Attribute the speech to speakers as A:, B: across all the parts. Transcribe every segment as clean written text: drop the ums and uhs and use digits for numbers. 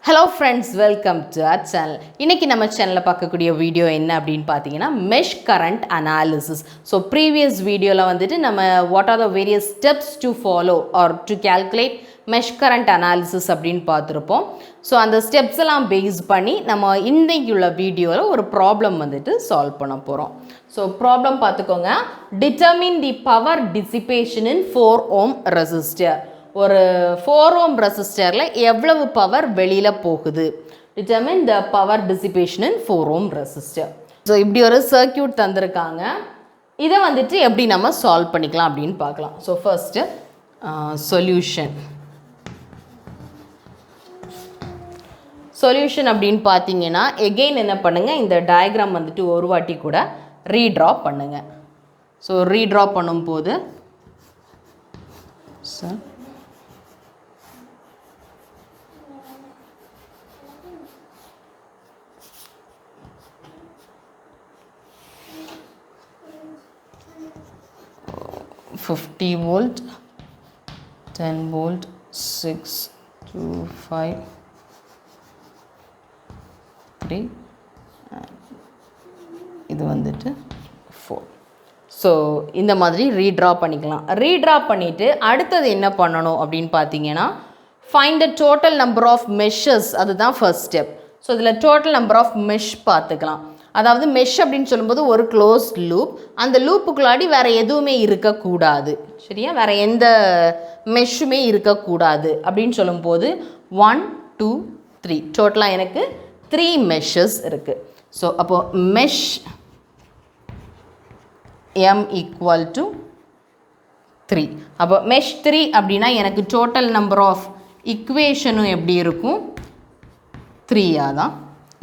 A: Hello friends, welcome to our channel. இன்னைக்கு நம்ம சேனல்ல பார்க்கக்கூடிய வீடியோ என்ன அப்படினு பாத்தீங்கன்னா mesh current analysis. So previous வீடியோல வந்துட்டு நம்ம what are the various steps to follow or to calculate mesh current analysis அப்படினு பார்த்திருப்போம். So அந்த ஸ்டெப்ஸ் எல்லாம் பேஸ் பண்ணி நம்ம இன்னைக்குள்ள வீடியோல ஒரு ப்ராப்ளம் வந்துட்டு சால்வ் பண்ண போறோம். So ப்ராப்ளம் பார்த்துக்கோங்க. Determine the power dissipation in 4 ohm resistor. ஒரு 4 ohm ரெசிஸ்டரில் எவ்வளவு பவர் வெளியில் போகுது. Determine the power dissipation in 4 ohm resistor. So இப்படி ஒரு சர்க்கியூட் தந்திருக்காங்க. இதை வந்துட்டு எப்படி நம்ம சால்வ் பண்ணிக்கலாம் அப்படின்னு பார்க்கலாம். ஸோ ஃபர்ஸ்ட்டு சொல்யூஷன் அப்படின்னு பார்த்தீங்கன்னா எகெயின் என்ன பண்ணுங்கள், இந்த டயக்ராம் வந்துட்டு ஒரு வாட்டி கூட ரீட்ரா பண்ணுங்கள். ஸோ ரீட்ரா பண்ணும்போது சார் $50 volt, 10 volt, 6, 2, 5, 3, இது வந்துட்டு 4. ஸோ இந்த மாதிரி ரீட்ரா பண்ணிக்கலாம். ரீட்ரா பண்ணிவிட்டு அடுத்தது என்ன பண்ணணும் அப்படின்னு பார்த்தீங்கன்னா find the total number of meshes, அதுதான் ஃபர்ஸ்ட் ஸ்டெப். ஸோ இதில் டோட்டல் நம்பர் ஆஃப் மெஷ் பார்த்துக்கலாம். அதாவது மெஷ் அப்படின்னு சொல்லும்போது ஒரு க்ளோஸ்ட் லூப், அந்த லூப்புக்குள்ளாடி வேறு எதுவுமே இருக்கக்கூடாது, சரியா? வேறு எந்த மெஷ்ஷுமே இருக்கக்கூடாது அப்படின்னு சொல்லும்போது 1, 2, 3 டோட்டலாக எனக்கு 3 மெஷஸ் இருக்குது. ஸோ அப்போது மெஷ் M ஈக்குவல் டு 3. அப்போ மெஷ் 3 அப்படின்னா எனக்கு டோட்டல் நம்பர் ஆஃப் இக்குவேஷனும் எப்படி இருக்கும், 3ஆக தான்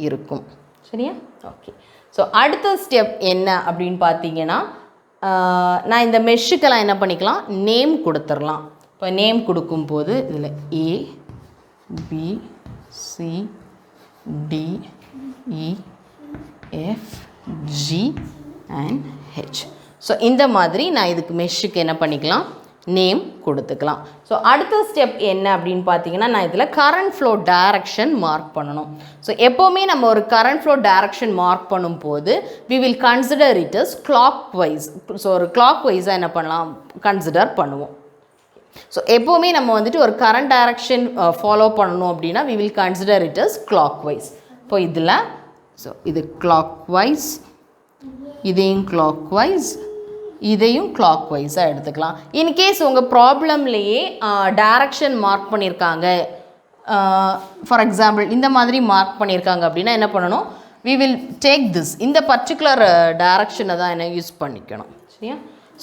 A: இருக்கும், சரியா? ஓகே. ஸோ அடுத்த ஸ்டெப் என்ன அப்படின்னு பார்த்தீங்கன்னா நான் இந்த மெஷ்ஷுக்கெல்லாம் என்ன பண்ணிக்கலாம், நேம் கொடுத்துடலாம். இப்போ நேம் கொடுக்கும்போது இதில் A, B, C, D, E, F, G and H. So இந்த மாதிரி நான் இதுக்கு மெஷ்ஷுக்கு என்ன பண்ணிக்கலாம், நேம் கொடுத்துக்கலாம். ஸோ அடுத்த ஸ்டெப் என்ன அப்படின்னு பார்த்தீங்கன்னா நான் இதில் கரண்ட் ஃப்ளோ டைரக்ஷன் மார்க் பண்ணணும். ஸோ எப்போவுமே நம்ம ஒரு கரண்ட் ஃப்ளோ டைரக்ஷன் மார்க் பண்ணும்போது we will consider it as clockwise. So ஒரு clockwise-ஆக என்ன பண்ணலாம், கன்சிடர் பண்ணுவோம். ஸோ எப்போவுமே நம்ம வந்துட்டு ஒரு கரண்ட் டைரக்ஷன் ஃபாலோ பண்ணணும் அப்படின்னா we will consider it as clockwise. இப்போ இதில் ஸோ இது clockwise, இதையும் clockwise, இதையும் கிளாக்வைஸாக எடுத்துக்கலாம். இன்கேஸ் உங்கள் ப்ராப்ளம்லேயே டைரக்ஷன் மார்க் பண்ணியிருக்காங்க, ஃபார் எக்ஸாம்பிள் இந்த மாதிரி மார்க் பண்ணியிருக்காங்க அப்படின்னா என்ன பண்ணணும், we will take this, இந்த பர்டிகுலர் டைரக்ஷனை தான் என்ன யூஸ் பண்ணிக்கணும், சரியா?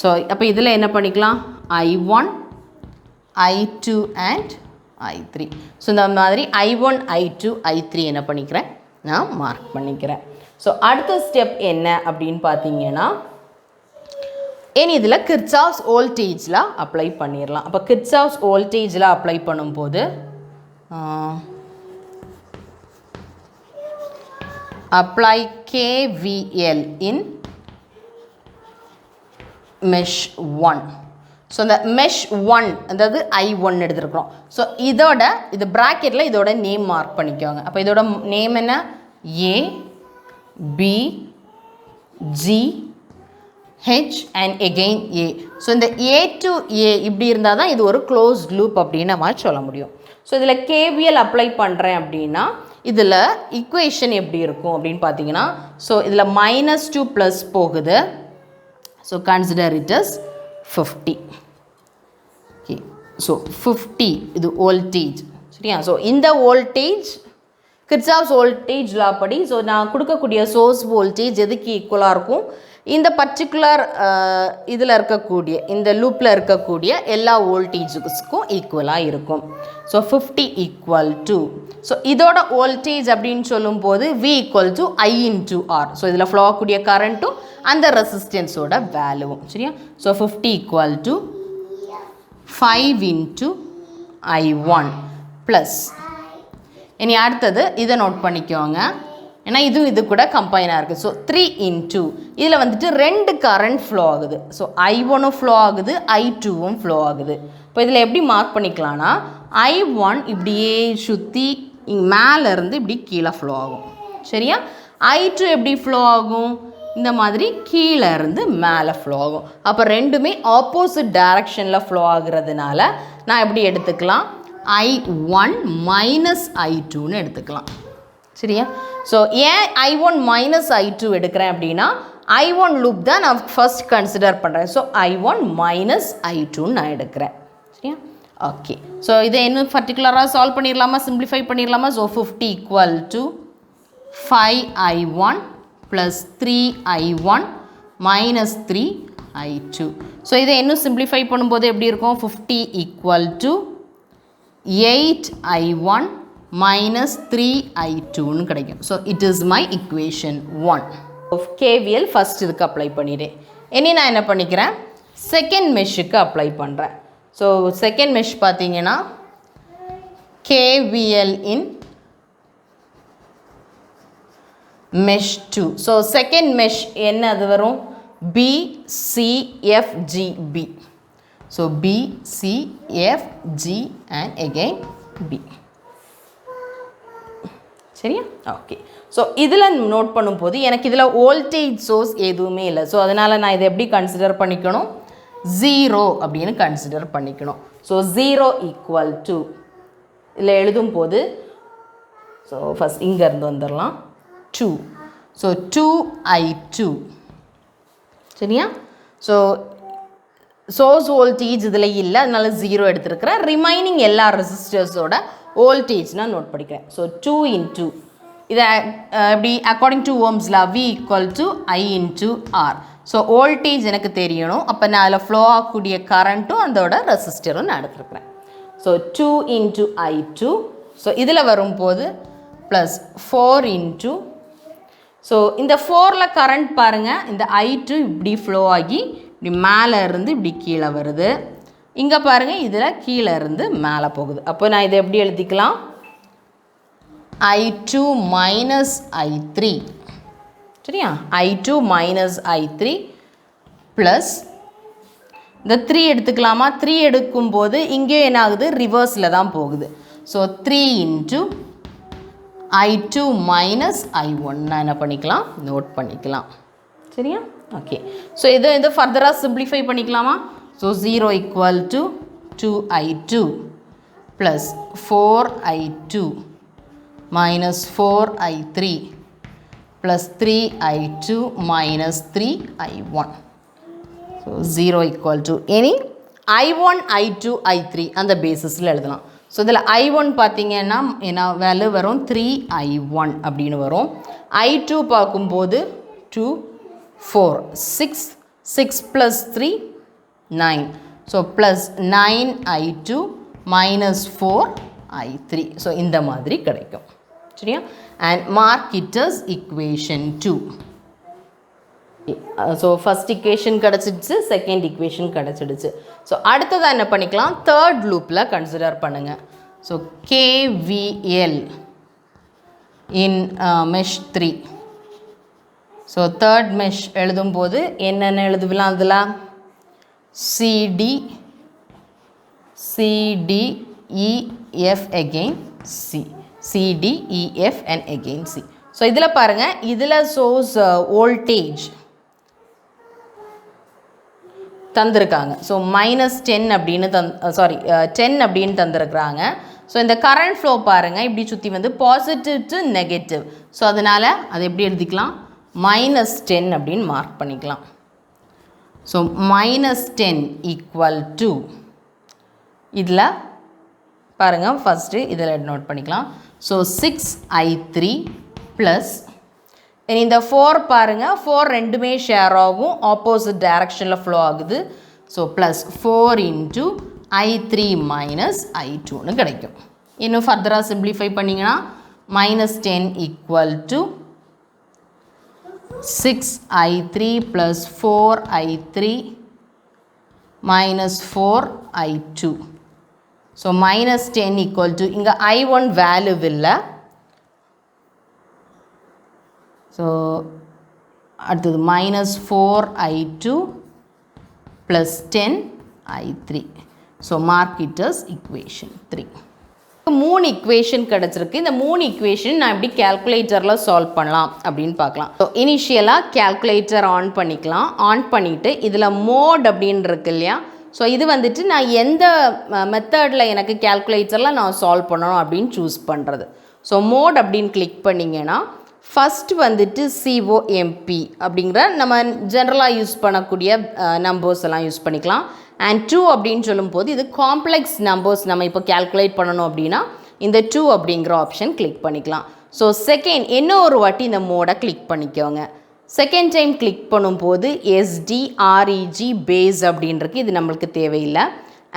A: ஸோ அப்போ இதில் என்ன பண்ணிக்கலாம், I1, I2 and I3. So இந்த மாதிரி I1, I2, I3 என்ன பண்ணிக்கிறேன், நான் மார்க் பண்ணிக்கிறேன். ஸோ அடுத்த ஸ்டெப் என்ன அப்படின்னு பார்த்தீங்கன்னா இனி இதில் கிர்ச்சாஃப்ஸ் வோல்டேஜில் அப்ளை பண்ணிடலாம். அப்போ கிர்ச்சாஃப்ஸ் வோல்டேஜில் அப்ளை பண்ணும்போது apply KVL in mesh 1. So இந்த மெஷ் 1 அதாவது I1 எடுத்துருக்குறோம். ஸோ இது ப்ராக்கெட்டில் இதோட நேம் மார்க் பண்ணிக்கோங்க. அப்போ இதோட நேம் என்ன, A, B, G, H and again A. So இந்த A to A இப்படி இருந்தால் தான் இது ஒரு க்ளோஸ்ட் லூப் அப்படின்னு நம்ம சொல்ல முடியும். ஸோ இதில் KVL அப்ளை பண்ணுறேன் அப்படின்னா இதில் இக்குவேஷன் எப்படி இருக்கும் அப்படின்னு பார்த்தீங்கன்னா ஸோ இதில் -2 ப்ளஸ் போகுது. So consider it as 50. Okay. So 50 இது வோல்டேஜ், சரியா? ஸோ இந்த வோல்டேஜ் கிர்ச்சாஃப்ஸ் வோல்டேஜ் லா படி ஸோ நான் கொடுக்கக்கூடிய சோர்ஸ் வோல்டேஜ் எதுக்கு ஈக்குவலாக இருக்கும், இந்த பர்டிகுலர் இதில் இருக்கக்கூடிய இந்த லூப்பில் இருக்கக்கூடிய எல்லா வோல்டேஜுக்கும் ஈக்குவலாக இருக்கும். ஸோ 50 ஈக்குவல் டு ஸோ இதோட வோல்டேஜ் அப்படின்னு சொல்லும்போது V equal to I into R. So இதில் ஃப்ளோ ஆகக்கூடிய கரண்ட்டும் அந்த ரெசிஸ்டன்ஸோட வேல்யூவும், சரியா? So 50 equal to 5 into I1 plus இனி அடுத்தது இதை நோட் பண்ணிக்கோங்க, ஏன்னா இது கூட கம்பைனாக இருக்குது. ஸோ 3 இன்ட்டு இதில் வந்துட்டு 2 கரண்ட் ஃப்ளோ ஆகுது. ஸோ I1ம் ஃப்ளோ ஆகுது, I2வும் ஃப்ளோ ஆகுது. இப்போ இதில் எப்படி மார்க் பண்ணிக்கலாம்னா I1 இப்படியே சுற்றி இங்கே மேலே இருந்து இப்படி கீழே ஃப்ளோ ஆகும். சரியா? I2 எப்படி ஃப்ளோ ஆகும்? இந்த மாதிரி கீழே இருந்து மேலே ஃப்ளோ ஆகும். அப்போ ரெண்டுமே ஆப்போசிட் டைரக்ஷனில் ஃப்ளோ ஆகுறதுனால நான் எப்படி எடுத்துக்கலாம்? I1 மைனஸ் I2ன்னு எடுத்துக்கலாம். சரியா? ஸோ ஏன் I1 மைனஸ் I2 எடுக்கிறேன் அப்படின்னா I1 லூப் தான் நான் ஃபர்ஸ்ட் கன்சிடர் பண்ணுறேன். ஸோ I1 மைனஸ் I2ன்னு நான் எடுக்கிறேன். சரியா? ஓகே. ஸோ இதை இன்னும் பர்டிகுலராக சால்வ் பண்ணிடலாமா, சிம்பிளிஃபை பண்ணிடலாமா? So 50 equal to 5I1 plus 3I1 minus 3I2. So இதை இன்னும் சிம்பிளிஃபை பண்ணும்போது எப்படி இருக்கும்? 50 ஈக்குவல் டு 8I1 மைனஸ் 3I2ன்னு கிடைக்கும். So it is my equation 1. KVL first இதுக்கு அப்ளை பண்ணிட்டேன். இனி நான் என்ன பண்ணிக்கிறேன்? செகண்ட் மெஷ்ஷுக்கு அப்ளை பண்ணுறேன். ஸோ செகண்ட் மெஷ் பார்த்தீங்கன்னா KVL இன் mesh 2. So second mesh என்ன அது வரும்? B C F G B. So B C F G and again B. சரியா? ஓகே. ஸோ இதில் நோட் பண்ணும்போது எனக்கு இதில் வோல்டேஜ் சோர்ஸ் எதுவுமே இல்லை. ஸோ அதனால் நான் இதை எப்படி கன்சிடர் பண்ணிக்கணும்? 0 அப்படின்னு கன்சிடர் பண்ணிக்கணும். ஸோ 0 ஈக்குவல் டு இதில் எழுதும் போது ஸோ ஃபஸ்ட் இங்கேருந்து வந்துடலாம் 2. So 2I2. சரியா? ஸோ சோர்ஸ் வோல்டேஜ் இதில் இல்லை, அதனால 0 எடுத்துருக்கிறேன். ரிமைனிங் எல்லா ரெசிஸ்டர்ஸோட வோல்டேஜ் நான் நோட் பண்ணிக்கிறேன். ஸோ 2 இன்ட்டு இதை எப்படி according to Ohm's law V equal to I into R. So voltage எனக்கு தெரியணும். அப்போ நான் அதில் ஃப்ளோ ஆகக்கூடிய கரண்ட்டும் அதோட ரெசிஸ்டரும் நான் எடுத்துருக்கிறேன். So 2 into I2. ஸோ இதில் வரும்போது ப்ளஸ் 4 இன்ட்டு ஸோ இந்த 4ல் கரண்ட் பாருங்கள், இந்த I2 இப்படி ஃப்ளோ ஆகி இப்படி மேலே இருந்து இப்படி கீழே வருது. இங்கே பாருங்கள், இதில் கீழே இருந்து மேலே போகுது. அப்போ நான் இதை எப்படி எழுதிக்கலாம்? I2 minus I3. சரியா? I2 மைனஸ் I3 ப்ளஸ் இந்த 3 எடுத்துக்கலாமா? 3 எடுக்கும்போது இங்கே என்ன ஆகுது? ரிவர்ஸில் தான் போகுது. So 3 into I2 minus I1 நான் என்ன பண்ணிக்கலாம்? நோட் பண்ணிக்கலாம். சரியா? ஓகே. ஸோ இதை ஃபர்தராக சிம்பிளிஃபை பண்ணிக்கலாமா? So 0 equal to 2I2 plus 4I2 minus 4I3 plus 3I2 minus 3I1. So 0 equal to any I1 I2 I3 அந்த பேசிஸில் எழுதலாம். ஸோ இதில் I1 பார்த்தீங்கன்னா என்ன வேல்யூ வரும்? 3I1 அப்படின்னு வரும். I2 பார்க்கும்போது 2 4 6 6 plus 3 9. So plus 9I2 minus 4I3. So இந்த மாதிரி கிடைக்கும். சரியா? And mark it as equation 2. So first equation கிடச்சிடுச்சு, செகண்ட் இக்குவேஷன் கிடச்சிடுச்சு. ஸோ அடுத்ததாக என்ன பண்ணிக்கலாம்? தேர்ட் லூப்பில் கன்சிடர் பண்ணுங்கள். So KVL in mesh 3. So third mesh எழுதும்போது என்னென்ன எழுதுவலாம்? அதில் CDEF again C. CDEF and again C. So இதில் பாருங்கள், இதில் சோர்ஸ் வோல்டேஜ் தந்திருக்காங்க. ஸோ மைனஸ் 10 அப்படின்னு 10 அப்படின்னு தந்திருக்கிறாங்க. ஸோ இந்த கரண்ட் ஃப்ளோ பாருங்கள், இப்படி சுற்றி வந்து பாசிட்டிவ் டு நெகட்டிவ். ஸோ அதனால் அதை எப்படி எழுதிக்கலாம்? மைனஸ் 10 அப்படின்னு மார்க் பண்ணிக்கலாம். ஸோ மைனஸ் 10 ஈக்குவல் டு இதில் பாருங்கள், ஃபஸ்ட்டு இதில் நோட் பண்ணிக்கலாம். ஸோ 6I3 ப்ளஸ் இந்த 4 பாருங்கள், 4 ரெண்டுமே ஷேர் ஆகும், ஆப்போசிட் டைரக்ஷனில் ஃப்ளோ ஆகுது. So plus 4 into I3 minus I2ன்னு கிடைக்கும். இன்னும் ஃபர்தராக சிம்பிளிஃபை பண்ணிங்கன்னா minus 10 equal to 6I3 plus 4I3 minus 4I2. So minus 10 equal to இங்கே I1 வேல்யூ இல்லை. ஸோ அடுத்தது minus 4I2 plus 10I3. So mark it as equation 3. 3 equation கிடச்சிருக்கு. இந்த 3 ஈக்குவேஷன் நான் எப்படி கேல்குலேட்டரில் சால்வ் பண்ணலாம் அப்படின்னு பார்க்கலாம். ஸோ இனிஷியலாக கேல்குலேட்டர் ஆன் பண்ணிக்கலாம். ஆன் பண்ணிவிட்டு இதில் மோட் அப்படின்னு இருக்கு இல்லையா, ஸோ இது வந்துட்டு நான் எந்த மெத்தடில் எனக்கு கேல்குலேட்டரில் நான் சால்வ் பண்ணணும் அப்படின்னு சூஸ் பண்ணுறது. ஸோ மோட் அப்படின்னு கிளிக் பண்ணிங்கன்னா ஃபஸ்ட்டு வந்துட்டு COMP அப்படிங்கிற நம்ம ஜென்ரலாக யூஸ் பண்ணக்கூடிய நம்பர்ஸ் எல்லாம் யூஸ் பண்ணிக்கலாம். அண்ட் 2 அப்படின்னு சொல்லும்போது இது காம்ப்ளெக்ஸ் நம்பர்ஸ் நம்ம இப்போ கேல்குலேட் பண்ணணும் அப்படின்னா இந்த 2 அப்படிங்கிற ஆப்ஷன் கிளிக் பண்ணிக்கலாம். ஸோ செகண்ட் இன்னொரு வாட்டி இந்த மோடை கிளிக் பண்ணிக்கோங்க. செகண்ட் டைம் கிளிக் பண்ணும்போது SDREG பேஸ் அப்படின்றது இது நம்மளுக்கு தேவையில்லை.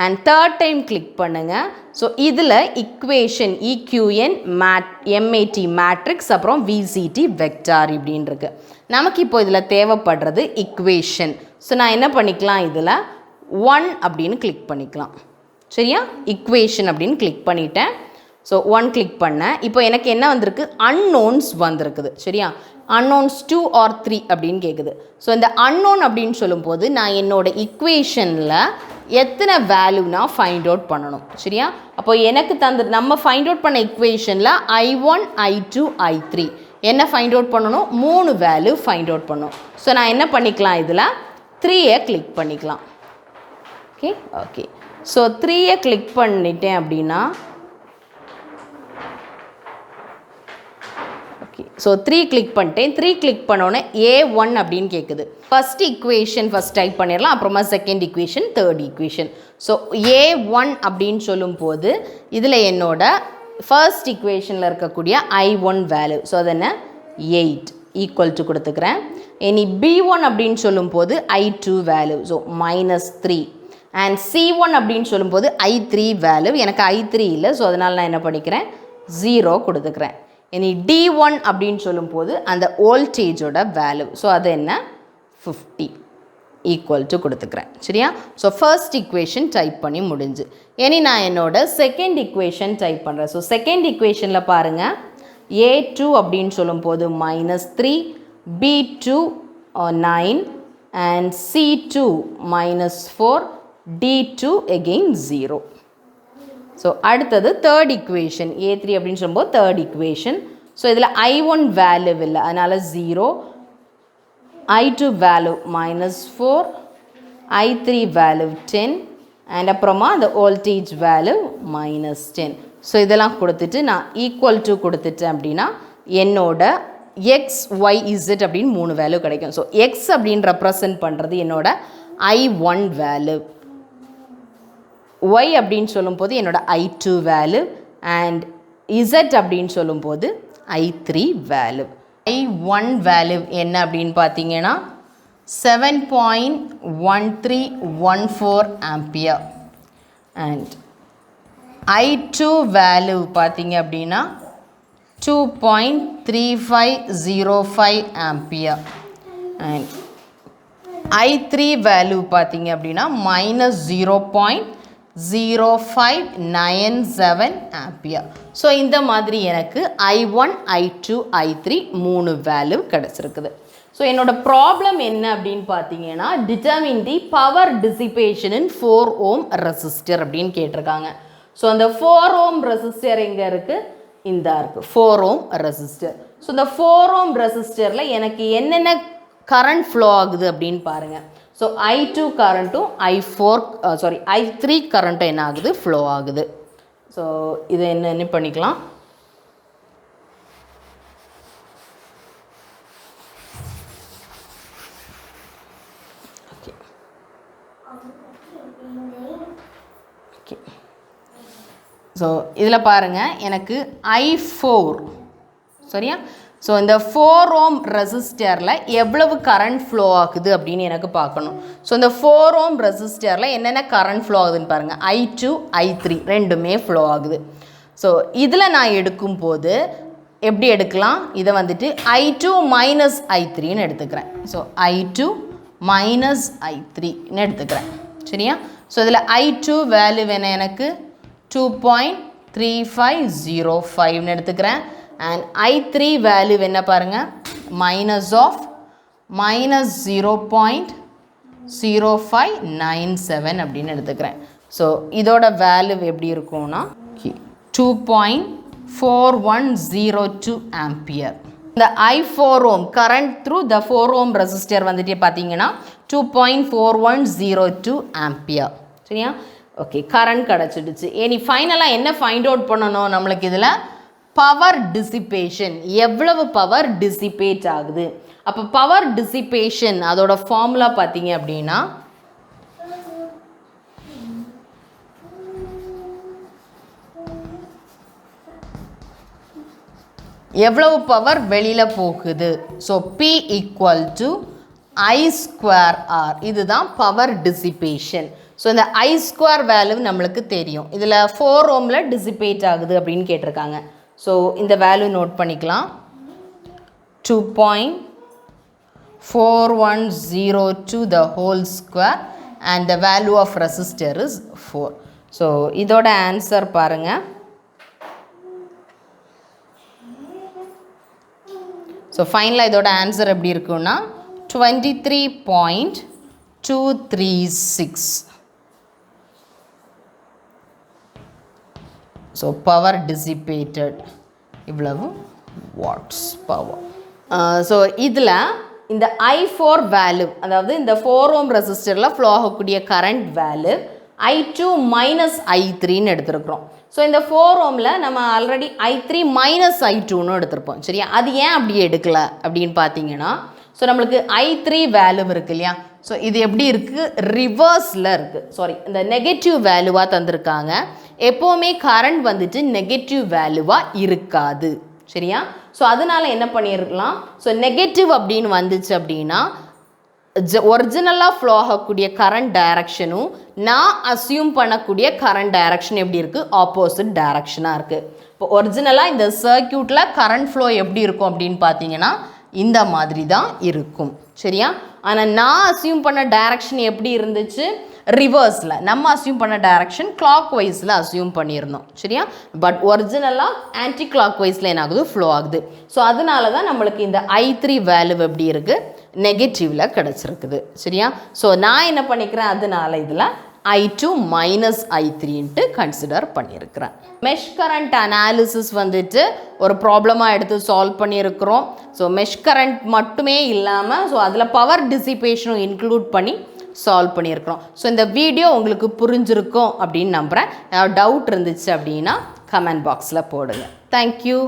A: அண்ட் தேர்ட் டைம் கிளிக் பண்ணுங்கள். ஸோ இதில் இக்குவேஷன் EQN MAT மேட்ரிக்ஸ் அப்புறம் VCT வெக்டார் இப்படின்னு இருக்கு. நமக்கு இப்போ இதில் தேவைப்படுறது இக்குவேஷன். ஸோ நான் என்ன பண்ணிக்கலாம், இதில் 1 அப்படின்னு கிளிக் பண்ணிக்கலாம். சரியா, இக்குவேஷன் அப்படின்னு கிளிக் பண்ணிட்டேன். ஸோ 1 கிளிக் பண்ணேன். இப்போ எனக்கு என்ன வந்திருக்கு, அன்னோன்ஸ் வந்திருக்குது. சரியா, அன்னோன்ஸ் 2 or 3 அப்படின்னு கேட்குது. ஸோ இந்த அன்னோன் அப்படின்னு சொல்லும்போது நான் என்னோட இக்குவேஷனில் எத்தனை வேல்யூ நான் ஃபைண்ட் அவுட் பண்ணணும். சரியா, அப்போ எனக்கு நம்ம ஃபைண்ட் அவுட் பண்ண இக்குவேஷனில் I1 I2 I3 என்ன ஃபைண்ட் அவுட் பண்ணணும், 3 வேல்யூ ஃபைண்ட் அவுட் பண்ணணும். ஸோ நான் என்ன பண்ணிக்கலாம், இதில் 3 கிளிக் பண்ணிக்கலாம். ஓகே ஸோ 3 கிளிக் பண்ணிட்டேன் அப்படின்னா ஸோ 3 கிளிக் பண்ணிட்டேன். 3 கிளிக் பண்ணோன்னே A1 அப்படின்னு கேட்குது. ஃபஸ்ட் ஈக்குவேஷன் ஃபஸ்ட் டைப் பண்ணிடலாம், அப்புறமா second equation, third equation. So A1 அப்படின்னு சொல்லும்போது இதில் என்னோட ஃபர்ஸ்ட் ஈக்குவேஷனில் இருக்கக்கூடிய I1 வேல்யூ, ஸோ அது என்ன 8 ஈக்குவல் டு கொடுத்துக்கிறேன். இனி B1 அப்படின்னு சொல்லும்போது I2 value, so -3. And C1 அப்படின்னு சொல்லும்போது I3 வேல்யூ, எனக்கு I3 இல்லை, ஸோ அதனால் நான் என்ன பண்ணிக்கிறேன் 0 கொடுத்துக்கிறேன். இனி D1 அப்படின்னு சொல்லும்போது அந்த வோல்டேஜோட வேல்யூ, ஸோ அது என்ன 50 ஈக்குவல் டு கொடுத்துக்கிறேன். சரியா, ஸோ ஃபர்ஸ்ட் ஈக்குவேஷன் டைப் பண்ணி முடிஞ்சு. இனி நான் என்னோட செகண்ட் ஈக்குவேஷன் டைப் பண்ணுறேன். ஸோ செகண்ட் ஈக்குவேஷனில் பாருங்கள், A2 அப்படின்னு சொல்லும்போது -3, B2 9 and C2 -4, D2 again 0. So அடுத்தது தேர்ட் ஈக்குவேஷன் A3 அப்படின்னு சொல்லும்போது தேர்ட் ஈக்குவேஷன். ஸோ இதில் I1 வேல்யூ இல்லை, அதனால் 0, I2 value -4, I3 value 10 and அப்புறமா அந்த வோல்டேஜ் வேல்யூ -10. ஸோ இதெல்லாம் கொடுத்துட்டு நான் ஈக்குவல் டு கொடுத்துட்டேன் அப்படின்னா என்னோட XYZ அப்படின்னு 3 வேல்யூ கிடைக்கும். ஸோ X அப்படின்னு ரெப்ரசன்ட் பண்ணுறது என்னோட I1 வேல்யூ, Y அப்படின்னு சொல்லும்போது என்னோட I2 வேல்யூ அண்ட் Z அப்படின்னு சொல்லும்போது I3 வேல்யூ. I1 வேல்யூ என்ன அப்படின்னு பார்த்தீங்கன்னா 7.1314 ஆம்பியர் அண்ட் I2 வேல்யூ பார்த்தீங்க அப்படின்னா 2.3505 ஆம்பியர் அண்ட் I3 வேல்யூ பார்த்தீங்க அப்படின்னா -0.0597 ஆம்பியர். ஸோ இந்த மாதிரி எனக்கு I1 I2 I3 3 வேல்யூ கிடச்சிருக்குது. ஸோ என்னோட ப்ராப்ளம் என்ன அப்படின்னு பார்த்தீங்கன்னா determine the power dissipation in 4 ohm resistor அப்படின்னு கேட்டிருக்காங்க. ஸோ அந்த 4 ohm ரெசிஸ்டர் எங்கே இருக்குது, இந்த இருக்குது 4 ohm ரெசிஸ்டர். ஸோ இந்த 4 ohm ரெசிஸ்டரில் எனக்கு என்னென்ன கரண்ட் ஃப்ளோ ஆகுது அப்படின்னு பாருங்கள். ஸோ I2 கரண்ட்டும் I3 கரண்ட்டும் என்ன ஆகுது, ஃப்ளோ ஆகுது. ஸோ இதை என்ன பண்ணிக்கலாம், ஸோ இதில் பாருங்கள் எனக்கு I4 சரியா. ஸோ இந்த 4 ohm ரெசிஸ்டரில் எவ்வளவு கரண்ட் ஃப்ளோ ஆகுது அப்படின்னு எனக்கு பார்க்கணும். ஸோ இந்த 4 ohm ரெசிஸ்டரில் என்னென்ன கரண்ட் ஃப்ளோ ஆகுதுன்னு பாருங்கள். I2 I3 ரெண்டுமே ஃப்ளோ ஆகுது. ஸோ இதில் நான் எடுக்கும்போது எப்படி எடுக்கலாம், இதை வந்துட்டு I2 மைனஸ் I3ன்னு எடுத்துக்கிறேன். ஸோ I2 மைனஸ் I3ன்னு எடுத்துக்கிறேன். சரியா, ஸோ இதில் I2 வேல்யூ வேணும் எனக்கு 2.3505ன்னு எடுத்துக்கிறேன். அண்ட் I3 வேல்யூ என்ன பாருங்கள், -0.0597 அப்படின்னு எடுத்துக்கிறேன். ஸோ இதோட வேல்யூ எப்படி இருக்கும்னா 2.4102 ampere. இந்த I4 ohm current through the 4 ohm resistor வந்துட்டு பார்த்தீங்கன்னா 2.4102 ampere. சரியா? ஓகே, கரண்ட் கிடச்சிடுச்சு. இனி ஃபைனலாக என்ன ஃபைண்ட் அவுட் பண்ணணும் நம்மளுக்கு இதில்? Power dissipation. எவ்வளவு பவர் டிசிபேட் ஆகுது? அப்போ பவர் டிசிபேஷன் அதோட ஃபார்முலா பார்த்தீங்க அப்படின்னா எவ்வளவு பவர் வெளியில் போகுது? So P equal to I²R. இதுதான் பவர் டிசிபேஷன். ஸோ இந்த I² வேல்யூ நம்மளுக்கு தெரியும். இதில் 4 ohmல டிசிபேட் ஆகுது அப்படின்னு கேட்டிருக்காங்க. ஸோ இந்த வேல்யூ நோட் பண்ணிக்கலாம். 2.4102 the whole square and the value of resistor is 4. So இதோட ஆன்சர் பாருங்கள். ஸோ ஃபைனலாக இதோட ஆன்சர் எப்படி இருக்குன்னா 23.236. ஸோ பவர் டிசிபேட்டட் இவ்வளவு வாட்ஸ் பவர். ஸோ இதில் இந்த I4 வேல்யூ, அதாவது இந்த 4 ohm ரெசிஸ்டரில் ஃப்ளோ ஆகக்கூடிய கரண்ட் வேல்யூ I2 மைனஸ் I3ன்னு எடுத்துருக்குறோம். ஸோ இந்த 4 ohmல நம்ம ஆல்ரெடி I3 மைனஸ் I2ன்னு எடுத்திருப்போம். சரியா? அது ஏன் அப்படி எடுக்கலை அப்படின்னு பார்த்தீங்கன்னா, ஸோ நம்மளுக்கு I3 வேல்யூ இருக்குது இல்லையா? ஸோ இது எப்படி இருக்குது? ரிவர்ஸில் இருக்குது. சாரி, இந்த நெகட்டிவ் வேல்யூவாக தந்திருக்காங்க. எப்போவுமே கரண்ட் வந்துட்டு நெகட்டிவ் வேல்யூவாக இருக்காது. சரியா? ஸோ அதனால் என்ன பண்ணியிருக்கலாம்? ஸோ நெகட்டிவ் அப்படின்னு வந்துச்சு அப்படின்னா ஒரிஜினலாக ஃப்ளோ ஆகக்கூடிய கரண்ட் டைரக்ஷனும் நான் அசியூம் பண்ணக்கூடிய கரண்ட் டைரக்ஷன் எப்படி இருக்குது? ஆப்போசிட் டைரக்ஷனாக இருக்குது. இப்போ ஒரிஜினலாக இந்த சர்க்யூட்டில் கரண்ட் ஃப்ளோ எப்படி இருக்கும் அப்படின்னு பார்த்தீங்கன்னா இந்த மாதிரி தான் இருக்கும். சரியா? ஆனால் நான் அசியூம் பண்ண டைரக்ஷன் எப்படி இருந்துச்சு? ரிவர்ஸில். நம்ம அசியூம் பண்ண டைரக்ஷன் கிளாக் வைஸில் அசியூம் பண்ணியிருந்தோம். சரியா? பட் ஒரிஜினலாக ஆன்டி கிளாக் வைஸில் என்ன ஆகுது? ஃப்ளோ ஆகுது. ஸோ அதனால தான் நம்மளுக்கு இந்த I3 வேல்யூ எப்படி இருக்குது? நெகட்டிவில் கிடச்சிருக்குது. சரியா? ஸோ நான் என்ன பண்ணிக்கிறேன்? அதனால இதில் I2 மைனஸ் I3ன்ட்டு கன்சிடர் பண்ணியிருக்கிறேன். மெஷ் கரண்ட் அனாலிசிஸ் வந்துட்டு ஒரு ப்ராப்ளமாக எடுத்து சால்வ் பண்ணியிருக்கிறோம். ஸோ மெஷ் கரண்ட் மட்டுமே இல்லாமல் ஸோ அதில் பவர் டிசிபேஷனும் இன்க்ளூட் பண்ணி சால்வ் பண்ணியிருக்கிறோம். ஸோ இந்த வீடியோ உங்களுக்கு புரிஞ்சிருக்கும் அப்படின்னு நம்புகிறேன். டவுட் இருந்துச்சு அப்படின்னா கமெண்ட் பாக்ஸில் போடுங்க. தேங்க்யூ.